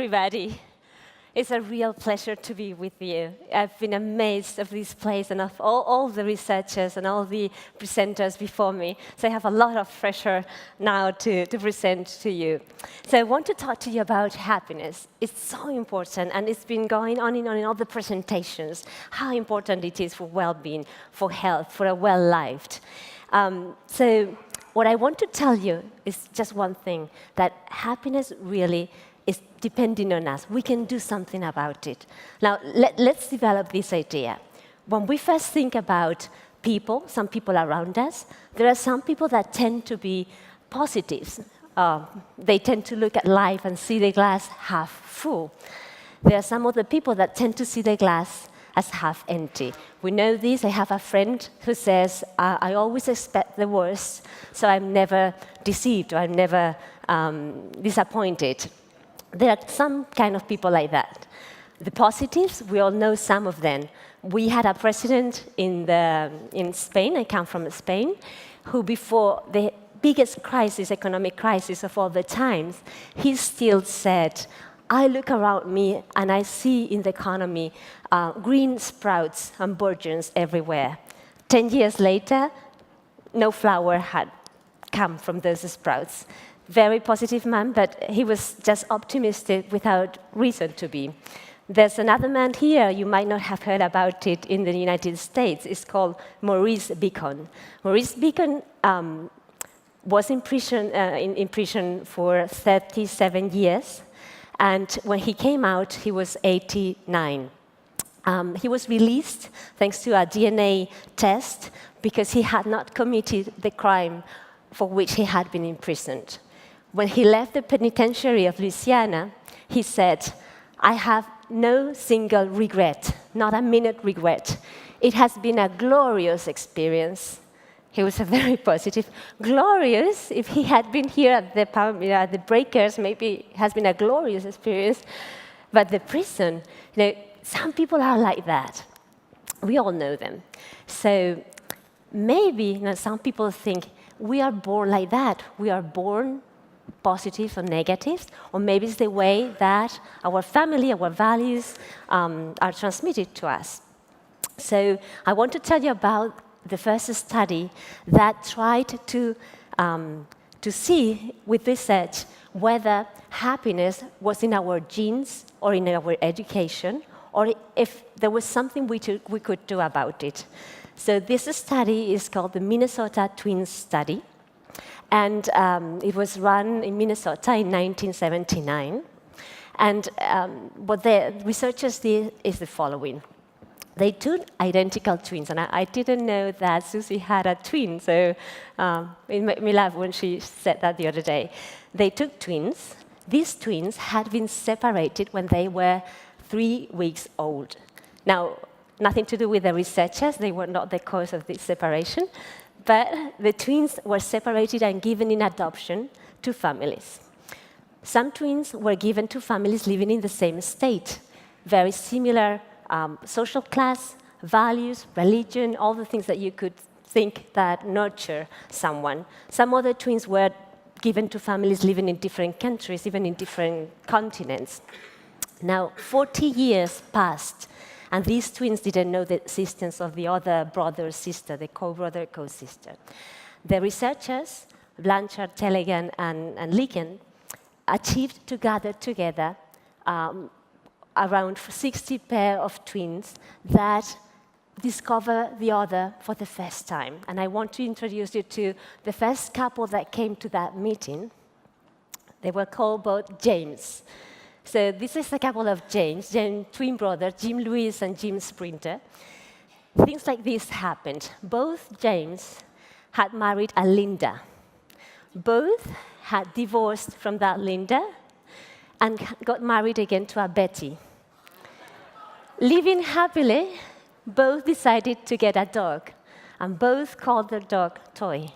everybody. It's a real pleasure to be with you. I've been amazed of this place and of all the researchers and all the presenters before me. So I have a lot of pressure now to present to you. So I want to talk to you about happiness. It's so important, and it's been going on in all the presentations, how important it is for well-being, for health, for a well-lived. So what I want to tell you is just one thing, that happiness really is depending on us. We can do something about it. Now, let's develop this idea. When we first think about people, some people around us, there are some people that tend to be positives. They tend to look at life and see the glass half full. There are some other people that tend to see the glass as half empty. We know this. I have a friend who says, I always expect the worst, so I'm never deceived or I'm never disappointed. There are some kind of people like that. The positives, we all know some of them. We had a president in Spain, I come from Spain, who before the biggest crisis, economic crisis of all the times, he still said, I look around me and I see in the economy green sprouts and burgeons everywhere. 10 years later, no flower had come from those sprouts. Very positive man, but he was just optimistic without reason to be. There's another man here, you might not have heard about it in the United States. It's called Maurice Beacon. Maurice Beacon was in prison for 37 years. And when he came out, he was 89. He was released thanks to a DNA test because he had not committed the crime for which he had been imprisoned. When he left the penitentiary of Louisiana, he said, I have no single regret, not a minute regret. It has been a glorious experience. He was a very positive. Glorious, if he had been here at the breakers, maybe it has been a glorious experience. But the prison, some people are like that. We all know them. So maybe some people think we are born like that. We are born positive or negative, or maybe it's the way that our family, our values are transmitted to us. So I want to tell you about the first study that tried to see with research whether happiness was in our genes or in our education, or if there was something we could do about it. So this study is called the Minnesota Twins Study, and it was run in Minnesota in 1979. And what the researchers did is the following. They took identical twins, and I didn't know that Susie had a twin, so it made me laugh when she said that the other day. They took twins. These twins had been separated when they were 3 weeks old. Now, nothing to do with the researchers. They were not the cause of this separation. But the twins were separated and given in adoption to families. Some twins were given to families living in the same state, very similar social class, values, religion, all the things that you could think that nurture someone. Some other twins were given to families living in different countries, even in different continents. Now, 40 years passed, and these twins didn't know the existence of the other brother or sister, the co-brother, co-sister. The researchers, Blanchard, Telegan, and Liken, achieved to gather together around 60 pair of twins that discover the other for the first time. And I want to introduce you to the first couple that came to that meeting. They were called both James. So this is a couple of James, twin brothers, Jim Lewis and Jim Sprinter. Things like this happened. Both James had married a Linda. Both had divorced from that Linda and got married again to a Betty. Living happily, both decided to get a dog, and both called their dog Toy.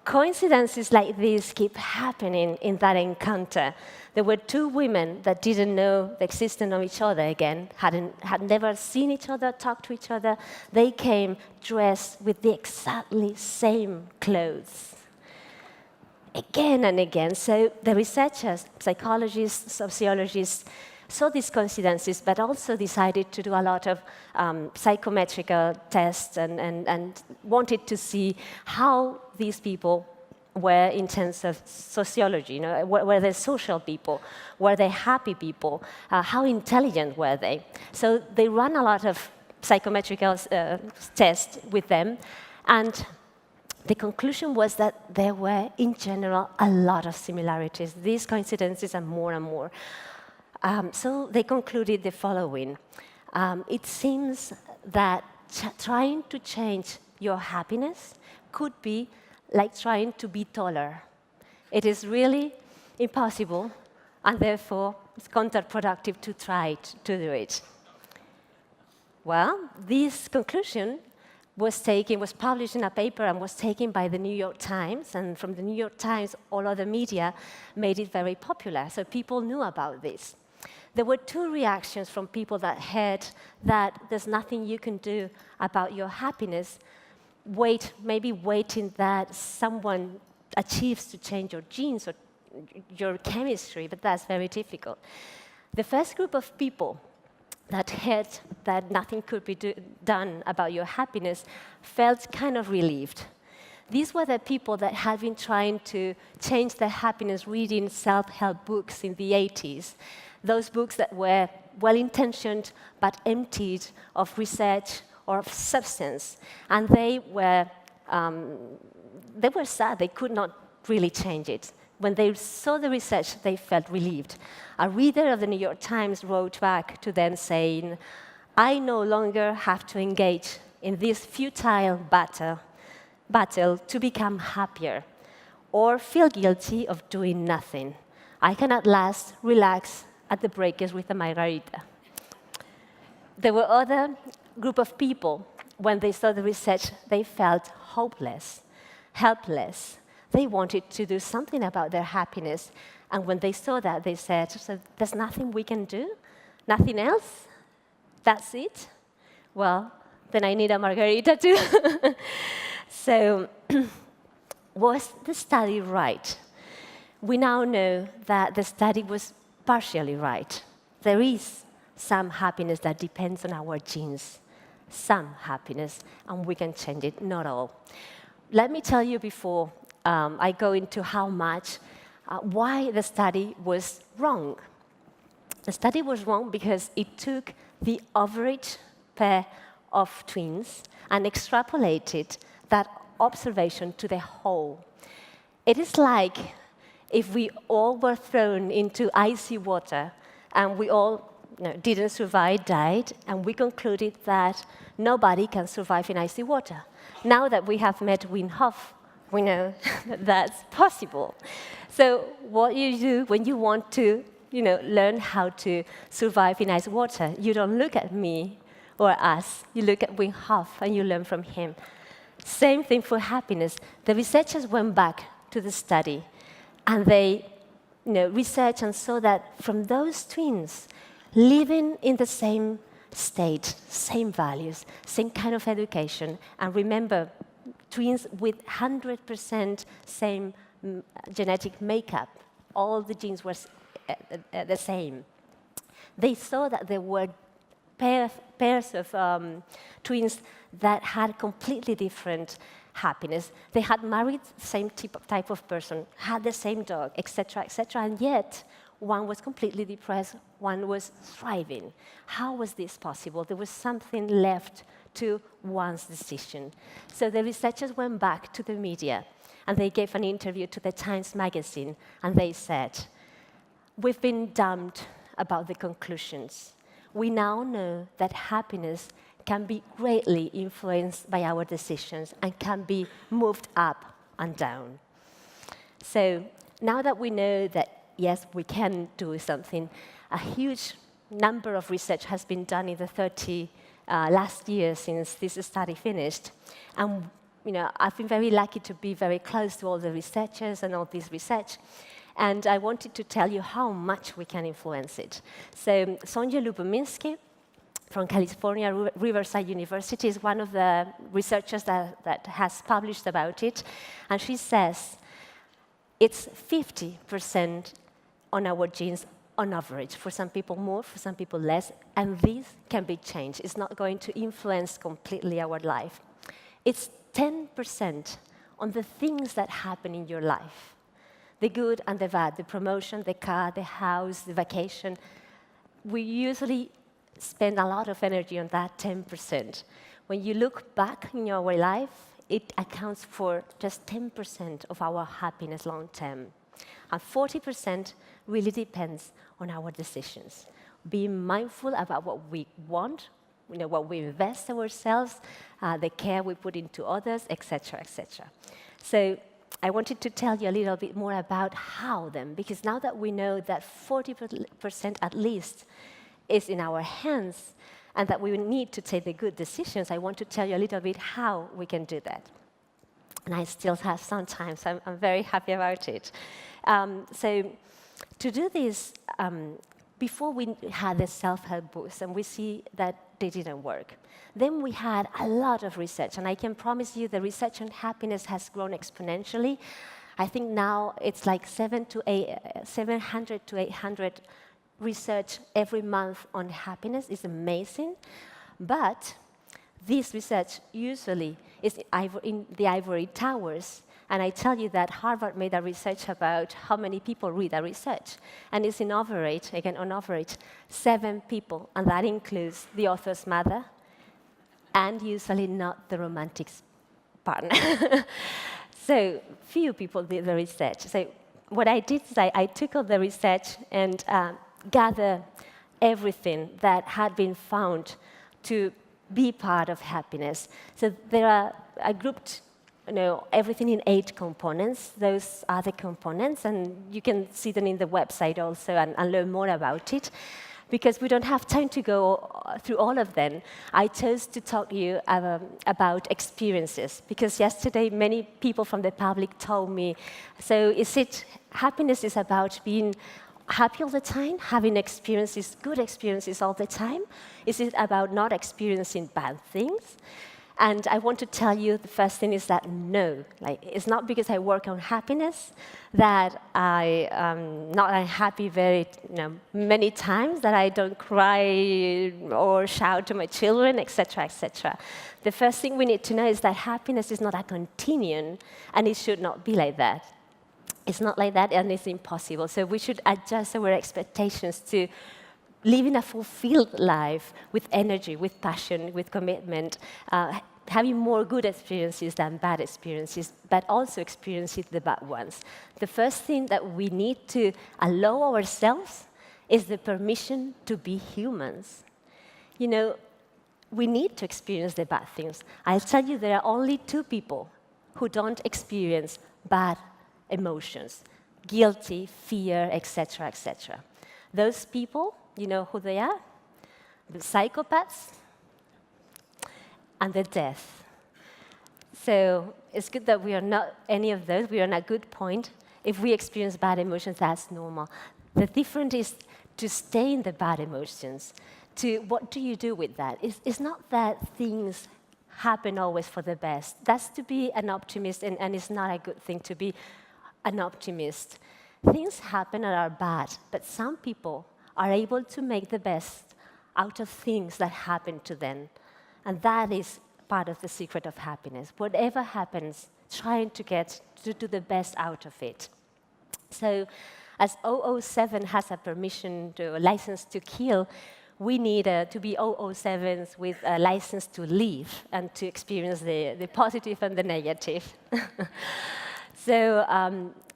Coincidences like this keep happening in that encounter. There were two women that didn't know the existence of each other again, had never seen each other, talked to each other. They came dressed with the exactly same clothes. again and again. So the researchers, psychologists, sociologists, saw these coincidences, but also decided to do a lot of psychometrical tests and wanted to see how these people were in terms of sociology. Were they social people? Were they happy people? How intelligent were they? So they ran a lot of psychometrical tests with them, and the conclusion was that there were, in general, a lot of similarities. These coincidences are more and more. So they concluded the following. It seems that trying to change your happiness could be like trying to be taller. It is really impossible, and therefore it's counterproductive to try to do it. Well, this conclusion was published in a paper and was taken by the New York Times, and from the New York Times, all other media made it very popular, so people knew about this. There were two reactions from people that heard that there's nothing you can do about your happiness, maybe waiting that someone achieves to change your genes or your chemistry, but that's very difficult. The first group of people that heard that nothing could be done about your happiness felt kind of relieved. These were the people that had been trying to change their happiness reading self-help books in the 80s. Those books that were well-intentioned but emptied of research or of substance. And they were sad. They could not really change it. When they saw the research, they felt relieved. A reader of the New York Times wrote back to them saying, "I no longer have to engage in this futile battle to become happier or feel guilty of doing nothing. I can at last relax at the Breakers with a margarita." There were other group of people, when they saw the research, they felt hopeless, helpless. They wanted to do something about their happiness. And when they saw that, they said, "So there's nothing we can do? Nothing else? That's it? Well, then I need a margarita too." So was the study right? We now know that the study was partially right. There is some happiness that depends on our genes. Some happiness, and we can change it, not all. Let me tell you before I go into how much, why the study was wrong. The study was wrong because it took the average pair of twins and extrapolated that observation to the whole. It is like if we all were thrown into icy water and we all didn't survive, died, and we concluded that nobody can survive in icy water. Now that we have met Wim Hof, we know that that's possible. So what you do when you want to learn how to survive in ice water, you don't look at me or us, you look at Wim Hof and you learn from him. Same thing for happiness. The researchers went back to the study and they researched and saw that from those twins living in the same state, same values, same kind of education, and remember, twins with 100% same genetic makeup, all the genes were the same. They saw that there were pairs of twins that had completely different happiness. They had married the same type of person, had the same dog, etc., and yet one was completely depressed, one was thriving. How was this possible? There was something left to one's decision. So the researchers went back to the media and they gave an interview to the Times magazine and they said, "We've been dumped about the conclusions. We now know that happiness can be greatly influenced by our decisions and can be moved up and down." So now that we know that, yes, we can do something, a huge number of research has been done in the 30 last year since this study finished. And I've been very lucky to be very close to all the researchers and all this research. And I wanted to tell you how much we can influence it. So Sonja Lubomirsky from California Riverside University is one of the researchers that has published about it. And she says, it's 50% on our genes on average. For some people more, for some people less, and this can be changed. It's not going to influence completely our life. It's 10% on the things that happen in your life. The good and the bad, the promotion, the car, the house, the vacation. We usually spend a lot of energy on that 10%. When you look back in our life, it accounts for just 10% of our happiness long term. And 40% really depends on our decisions. Being mindful about what we want, what we invest in ourselves, the care we put into others, etc., etc. So I wanted to tell you a little bit more about how then, because now that we know that 40% at least is in our hands, and that we need to take the good decisions, I want to tell you a little bit how we can do that. And I still have some time, so I'm very happy about it. So to do this, before we had the self-help books, and we see that they didn't work. Then we had a lot of research, and I can promise you the research on happiness has grown exponentially. I think now it's like 700 to 800 research every month on happiness. Is amazing. But this research usually is in the ivory towers. And I tell you that Harvard made a research about how many people read a research. And it's on average, 7 people. And that includes the author's mother, and usually not the romantic partner. So few people did the research. So what I did is I took all the research and gathered everything that had been found to be part of happiness. So I grouped everything in 8 components. Those are the components, and you can see them in the website also and learn more about it. Because we don't have time to go through all of them, I chose to talk to you about experiences. Because yesterday, many people from the public told me, so happiness is about being happy all the time, having experiences, good experiences all the time? Is it about not experiencing bad things? And I want to tell you, the first thing is that no, it's not because I work on happiness that I am not unhappy many times, that I don't cry or shout to my children, etc., etc. The first thing we need to know is that happiness is not a continuum, and it should not be like that. It's not like that, and it's impossible. So we should adjust our expectations to living a fulfilled life with energy, with passion, with commitment, having more good experiences than bad experiences, but also experiencing the bad ones. The first thing that we need to allow ourselves is the permission to be humans. We need to experience the bad things. I'll tell you, there are only 2 people who don't experience bad emotions, guilty, fear, etc., etc. Those people, you know who they are? The psychopaths and the deaf. So it's good that we are not any of those. We are on a good point. If we experience bad emotions, that's normal. The difference is to stay in the bad emotions. What do you do with that? It's not that things happen always for the best. That's to be an optimist, and it's not a good thing to be an optimist. Things happen and are bad, but some people are able to make the best out of things that happen to them. And that is part of the secret of happiness. Whatever happens, trying to do the best out of it. So as 007 has a license to kill, we need to be 007s with a license to live and to experience the positive and the negative. So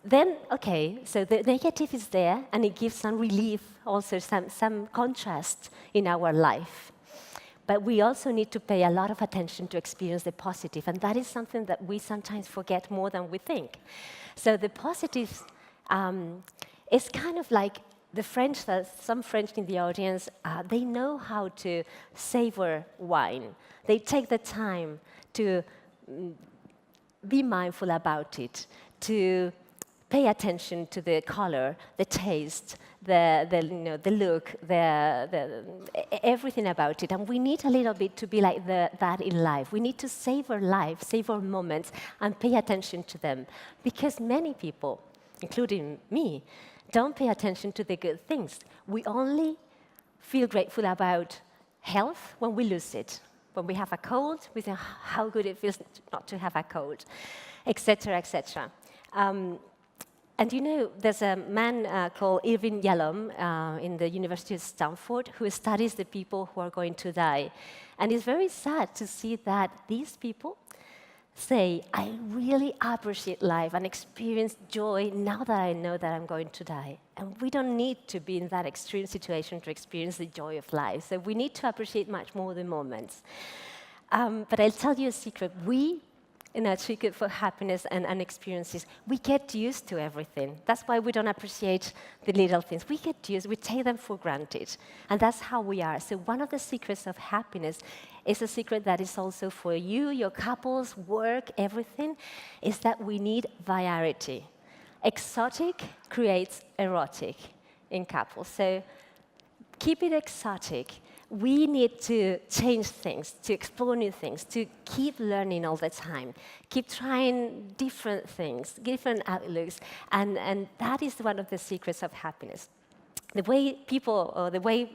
so the negative is there, and it gives some relief, also some contrast in our life. But we also need to pay a lot of attention to experience the positive, and that is something that we sometimes forget more than we think. So the positive is kind of like the French, some French in the audience, they know how to savor wine. They take the time to be mindful about it, to pay attention to the color, the taste, the look, everything about it. And we need a little bit to be like that in life. We need to savor life, savor moments, and pay attention to them. Because many people including me, don't pay attention to the good things. We only feel grateful about health when we lose it. When we have a cold, we think how good it feels not to have a cold, etc., etc. And you know, there's a man called Irving Yalom in the University of Stanford who studies the people who are going to die. And it's very sad to see that these people say, I really appreciate life and experience joy now that I know that I'm going to die. And we don't need to be in that extreme situation to experience the joy of life. So we need to appreciate much more the moments. But I'll tell you a secret. We, in our ticket for happiness and experiences, we get used to everything. That's why we don't appreciate the little things. We get used, we take them for granted. And that's how we are. So one of the secrets of happiness is a secret that is also for you, your couples, work, everything, is that we need variety. Exotic creates erotic in couples. So keep it exotic. We need to change things, to explore new things, to keep learning all the time, keep trying different things, different outlooks, and that is one of the secrets of happiness. The way people, or the way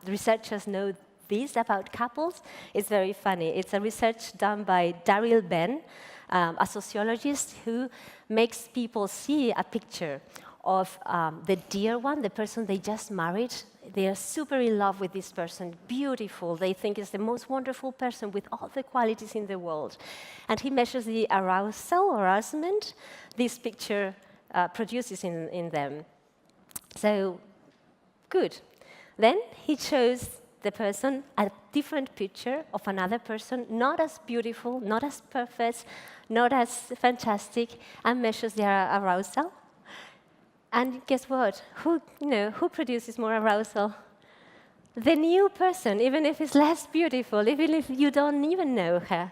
researchers know this about couples is very funny. It's a research done by Daryl Ben, a sociologist who makes people see a picture of the dear one, the person they just married. They are super in love with this person, beautiful. They think it's the most wonderful person with all the qualities in the world. And he measures the arousement this picture produces in them. So, good. Then he shows the person a different picture of another person, not as beautiful, not as perfect, not as fantastic, and measures their arousal. And guess what? Who produces more arousal? The new person, even if it's less beautiful, even if you don't even know her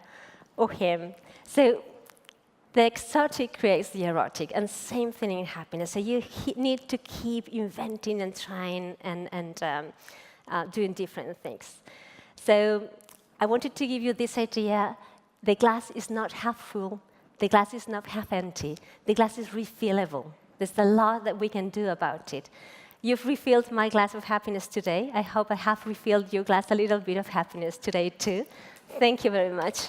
or him. So the exotic creates the erotic, and same thing in happiness. So you need to keep inventing and trying and doing different things. So I wanted to give you this idea. The glass is not half full. The glass is not half empty. The glass is refillable. There's a lot that we can do about it. You've refilled my glass of happiness today. I hope I have refilled your glass a little bit of happiness today, too. Thank you very much.